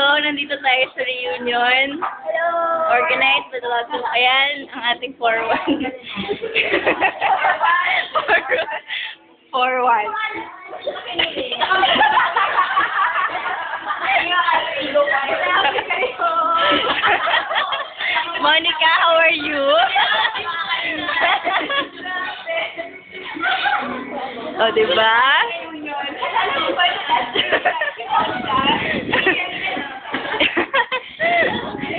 So, nandito tayo sa reunion. Hello! Organized with a lot of... Ayan, ang ating 4-1. 4-1. Monica, how are you? O, diba?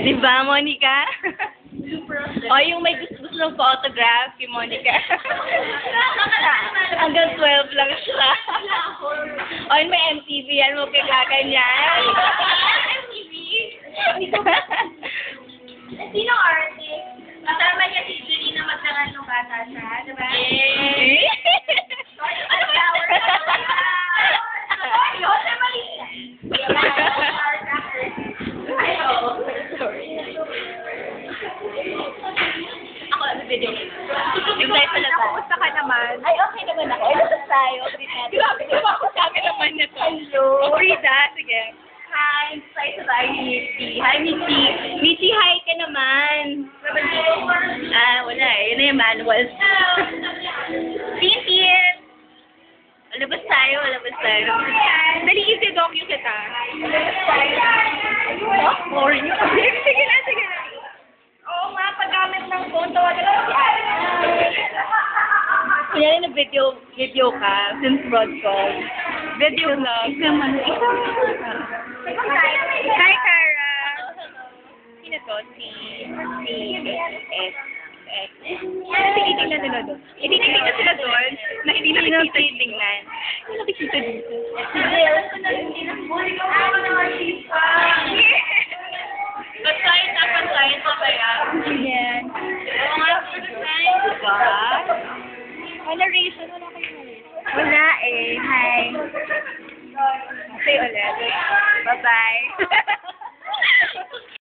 Diba, Monica? O, yung may gusto ng photograph, si Monica. Hanggang 12 lang siya. O, yun may MTV yan, mo kakaganyan. MTV? Sino artist? Kasama niya si Julina Magdangan nung bata siya, diba? Yay! Ano flower? Ay, Jose Maria. Ay, oo. Ako, video. Excited pala tayo. Kumusta ka naman? Ay, okay naman ako. Ay, lusot tayo. Grabe, di ba ako sabi naman niya to? Hello. Frida, sige. Hi, excited tayo ni Mitzi. Hi, Mitzi. Mitzi, hi ka naman. Wala eh. Yun na yung manual. Tintin! Labas tayo, labas tayo. Dali, isi-docu kita. Or you. Sige na, sige na. Oo nga, paggamit ng phone, tawagan lang si Ate. Kunyari na video ka, since broadcast. Video lang. Hi, Cara. Sino to? Si S. Tinitingnan nila doon. Tinitingnan sila doon na hindi nakikita yung tingnan. Hindi nakikita dito. Pag-sign na, pag-sign pa kaya? Yan. Oo nga, pag-sign. Diba? Wala reason. Wala kayo reason. Wala eh. Hi. Say ulit. Bye-bye.